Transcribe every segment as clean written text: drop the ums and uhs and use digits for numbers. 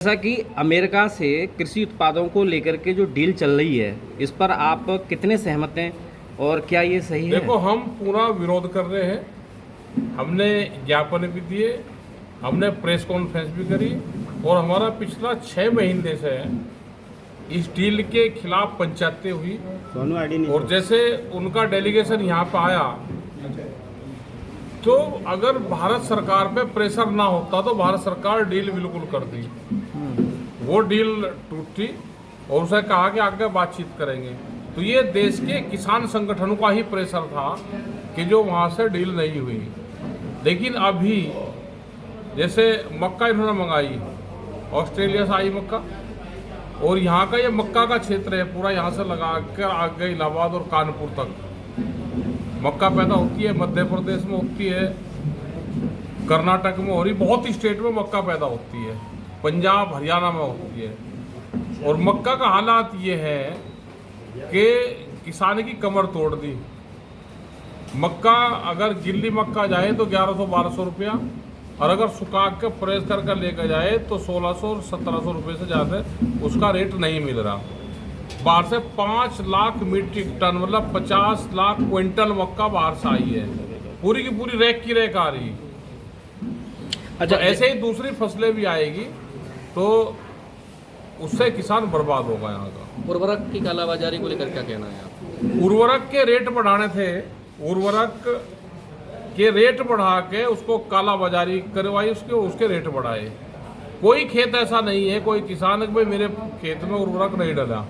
जैसा कि अमेरिका से कृषि उत्पादों को लेकर के जो डील चल रही है, इस पर आप कितने सहमत हैं और क्या ये सही है? देखो, हम पूरा विरोध कर रहे हैं। हमने ज्ञापन भी दिए, हमने प्रेस कॉन्फ्रेंस भी करी और हमारा पिछला 6 महीने से इस डील के खिलाफ पंचायतें हुई। और जैसे उनका डेलीगेशन यहाँ पर आया तो अगर भारत सरकार पे प्रेशर ना होता तो भारत सरकार डील बिल्कुल कर दी। वो डील टूटी और उसे कहा कि आगे बातचीत करेंगे। तो ये देश के किसान संगठनों का ही प्रेशर था कि जो वहाँ से डील नहीं हुई। लेकिन अभी जैसे मक्का इन्होंने मंगाई, ऑस्ट्रेलिया से आई मक्का, और यहाँ का ये मक्का का क्षेत्र है पूरा, यहाँ से लगा कर आगे इलाहाबाद और कानपुर तक मक्का पैदा होती है। मध्य प्रदेश में होती है, कर्नाटक में हो रही, बहुत ही स्टेट में मक्का पैदा होती है, पंजाब हरियाणा में होती है। और मक्का का हालात ये है कि किसान की कमर तोड़ दी। मक्का अगर गिल्ली मक्का जाए तो 1100-1200 रुपया, और अगर सुखा के प्रेस करके लेकर जाए तो 1600 और 1700 रुपये से ज़्यादा उसका रेट नहीं मिल रहा। बाहर से 5 लाख मीट्रिक टन, मतलब 50 लाख क्विंटल मक्का बाहर से आई है, पूरी की पूरी रैक की रैक आ रही। अच्छा, तो ऐसे ही दूसरी फसलें भी आएगी तो उससे किसान बर्बाद होगा। यहाँ का उर्वरक की कालाबाजारी को लेकर क्या कहना है आप? उर्वरक के रेट बढ़ाने थे, उर्वरक के रेट बढ़ा के उसको कालाबाजारी करवाई, उसके रेट बढ़ाए। कोई खेत ऐसा नहीं है, कोई किसान भाई मेरे खेत में उर्वरक नहीं डाला।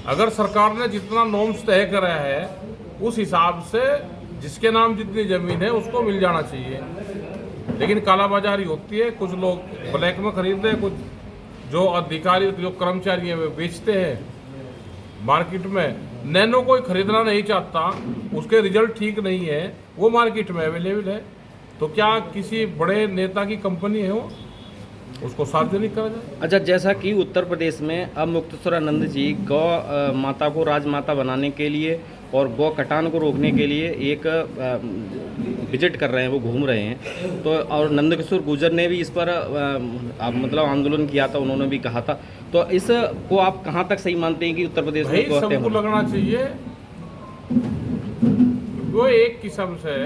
अगर सरकार ने जितना नॉर्म्स तय करा है उस हिसाब से जिसके नाम जितनी जमीन है उसको मिल जाना चाहिए। लेकिन कालाबाजारी होती है, कुछ लोग ब्लैक में खरीदते हैं, कुछ जो अधिकारी जो कर्मचारी हैं वे बेचते हैं मार्केट में। नैनो कोई खरीदना नहीं चाहता, उसके रिजल्ट ठीक नहीं है, वो मार्केट में अवेलेबल है। तो क्या किसी बड़े नेता की कंपनी है वो, उसको सार्वजनिक करा जाए? अच्छा, जैसा कि उत्तर प्रदेश में अब मुक्तेश्वरानंद जी गौ माता को राजमाता बनाने के लिए और गौ कटान को रोकने के लिए एक विजिट कर रहे हैं, वो घूम रहे हैं। तो और नंदकिशोर गुर्जर ने भी इस पर मतलब आंदोलन किया था, उन्होंने भी कहा था। तो इस को आप कहाँ तक सही मानते हैं कि उत्तर प्रदेश में सबको लगना चाहिए? वो एक किस्म से,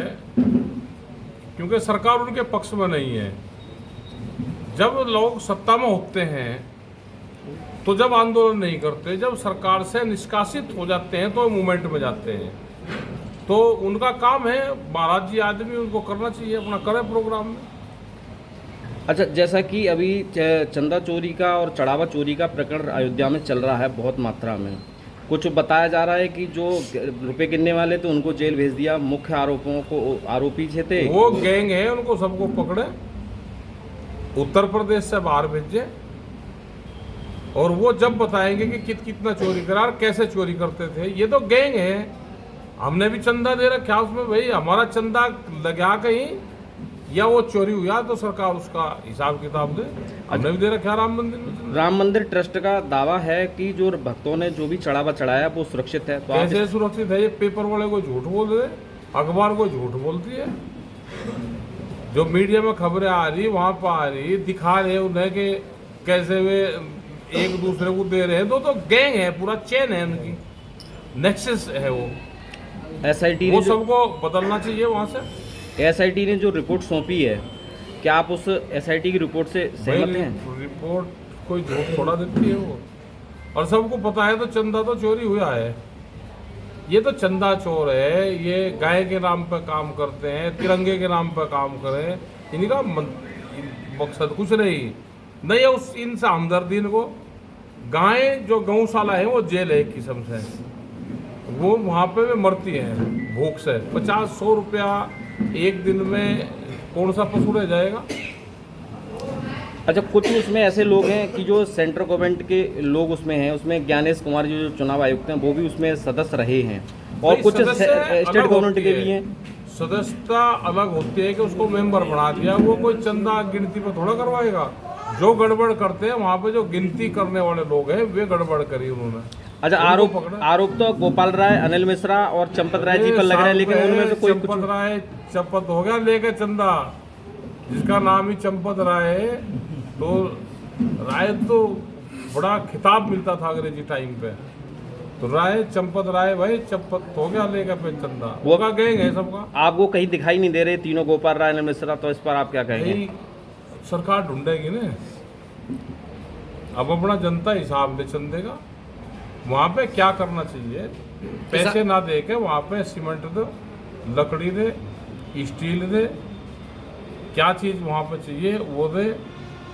क्योंकि सरकार उनके पक्ष में नहीं है। जब लोग सत्ता में होते हैं तो जब आंदोलन नहीं करते, जब सरकार से निष्कासित हो जाते हैं तो मूवमेंट में जाते हैं। तो उनका काम है, महाराज जी आदमी, उनको करना चाहिए, अपना करे प्रोग्राम में। अच्छा, जैसा कि अभी चंदा चोरी का और चढ़ावा चोरी का प्रकरण अयोध्या में चल रहा है बहुत मात्रा में, कुछ बताया जा रहा है कि जो रुपए गिनने वाले थे उनको जेल भेज दिया, मुख्य आरोपी थे वो गैंग है, उनको सबको पकड़े, उत्तर प्रदेश से बाहर भेजे, और वो जब बताएंगे कि कितना चोरी करा, कैसे चोरी करते थे। ये तो गैंग है। हमने भी चंदा दे रखा उसमें, भाई हमारा चंदा लगा कहीं या वो चोरी हुआ तो सरकार उसका हिसाब किताब दे। हमने भी दे रखा राम मंदिर में। राम मंदिर ट्रस्ट का दावा है कि जो भक्तों ने जो भी चढ़ावा चढ़ाया वो सुरक्षित है। तो कैसे सुरक्षित है? ये पेपर वाले को झूठ बोल रहे, अखबार को झूठ बोलती है। जो मीडिया में खबरें आ रही, वहाँ पर आ रही, दिखा रहे उन्हें कि कैसे वे एक दूसरे को दे रहे हैं। तो गैंग है, पूरा चेन है उनकी, नेक्सस है वो। SIT वो सबको बदलना चाहिए वहाँ से। SIT ने जो रिपोर्ट सौंपी है, क्या आप उस SIT की रिपोर्ट से सहमत हैं? रिपोर्ट कोई झूठ थोड़ा देती है वो, और सबको पता है। तो चंदा तो चोरी हुआ है, ये तो चंदा चोर है। ये गाय के नाम पर काम करते हैं, तिरंगे के नाम पर काम करें, इनका मकसद कुछ नहीं है उस इनसे हमदर्दी। इनको गाय जो गौशाला है वो जेल है एक किस्म से, वो वहाँ पे भी मरती हैं भूख से। 50-100 रुपया एक दिन में कौन सा पशु रह जाएगा? अच्छा, कुछ उसमें ऐसे लोग हैं कि जो सेंट्रल गवर्नमेंट के लोग उसमें हैं, उसमें ज्ञानेश कुमार जी जो चुनाव आयुक्त हैं वो भी उसमें सदस्य रहे हैं, और कुछ स्टेट गवर्नमेंट के भी हैं। सदस्यता अलग होती है कि उसको मेंबर बना दिया, वो कोई चंदा गिनती पर थोड़ा करवाएगा। जो गड़बड़ करते हैं वहाँ पे जो गिनती करने वाले लोग हैं वे गड़बड़ करी उन्होंने। अच्छा, आरोप तो गोपाल राय, अनिल मिश्रा और चंपत राय जी पर लग रहा है, लेकिन उनमें से कोई चंपत राय चंपत हो गया लेके चंदा, जिसका नाम ही चंपत राय है, शायद तो बड़ा खिताब मिलता था अंग्रेजी टाइम पे, तो राय चंपत राय भाई चंपत हो गया लेगा पे चंदा वो का गैंग है सबका। आपको कहीं दिखाई नहीं दे रहे तीनों, गोपाल राय ने मिश्रा, तो इस पर आप क्या कहेंगे? यही सरकार ढूंढेगी ना, अब अपना जनता हिसाब ले चंदेगा। वहाँ पे क्या करना चाहिए, पैसे ना दे के वहाँ पे सीमेंट दो, लकड़ी दे, स्टील दे, क्या चीज़ वहाँ पे चाहिए वो दे।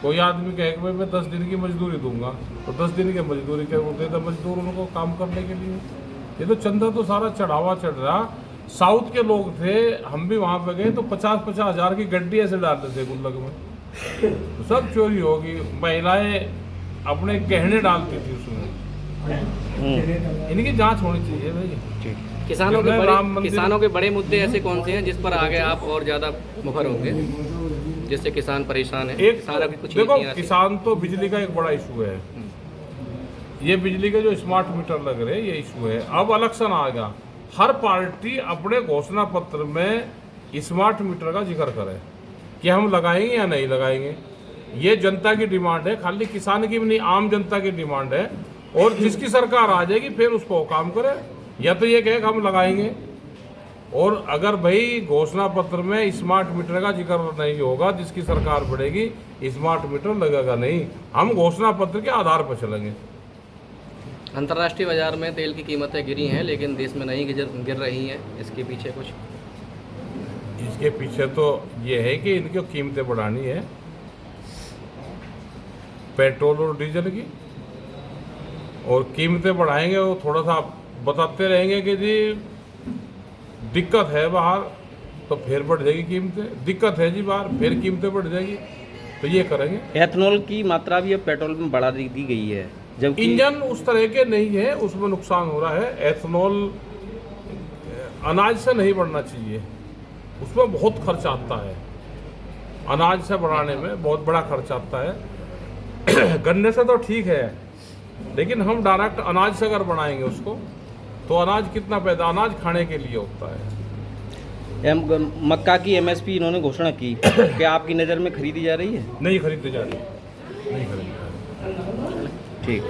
कोई आदमी कहे कि भाई मैं 10 दिन की मजदूरी दूंगा, तो 10 दिन की मजदूरी के वो दे दे मजदूर उनको काम करने के लिए। ये तो चंदा तो सारा चढ़ावा चढ़ रहा। साउथ के लोग थे, हम भी वहाँ पे गए तो 50-50 हज़ार की गड्डी ऐसे डालते थे गुल्लक में, तो सब चोरी होगी। महिलाएं अपने गहने डालती थी उसमें। इनकी जांच होनी चाहिए भाई। किसानों के बड़े मुद्दे ऐसे कौन से हैं जिस पर आगे आप और ज़्यादा मुखर होंगे, जिससे किसान परेशान है? एक देखो, किसान तो बिजली का एक बड़ा इशू है। ये बिजली के जो स्मार्ट मीटर लग रहे हैं ये इशू है। अब इलेक्शन आएगा, हर पार्टी अपने घोषणा पत्र में स्मार्ट मीटर का जिक्र करे कि हम लगाएंगे या नहीं लगाएंगे। ये जनता की डिमांड है, खाली किसान की भी नहीं, आम जनता की डिमांड है। और जिसकी सरकार आ जाएगी फिर उसको काम करे, या तो ये कहे हम लगाएंगे। और अगर भाई घोषणा पत्र में स्मार्ट मीटर का जिक्र नहीं होगा, जिसकी सरकार बढ़ेगी स्मार्ट मीटर लगेगा नहीं। हम घोषणा पत्र के आधार पर चलेंगे। अंतर्राष्ट्रीय बाजार में तेल की कीमतें गिरी हैं लेकिन देश में नहीं गिर रही हैं, इसके पीछे कुछ? इसके पीछे तो ये है कि इनकी कीमतें बढ़ानी है, पेट्रोल और डीजल की। और कीमतें बढ़ाएंगे वो थोड़ा सा बताते रहेंगे कि जी दिक्कत है बाहर, तो फिर बढ़ जाएगी कीमतें। दिक्कत है जी बाहर, फिर कीमतें बढ़ जाएगी, तो ये करेंगे। एथेनॉल की मात्रा भी अब पेट्रोल में बढ़ा दी गई है, जबकि इंजन उस तरह के नहीं है, उसमें नुकसान हो रहा है। एथेनॉल अनाज से नहीं बढ़ना चाहिए, उसमें बहुत खर्च आता है। अनाज से बढ़ाने में बहुत बड़ा खर्च आता है। गन्ने से तो ठीक है, लेकिन हम डायरेक्ट अनाज से अगर बनाएंगे उसको, तो अनाज कितना पैदा अनाज खाने के लिए होता है। मक्का की एमएसपी इन्होंने घोषणा की, क्या आपकी नज़र में खरीदी जा रही है? नहीं खरीदते जा रही, नहीं खरीदते। ठीक।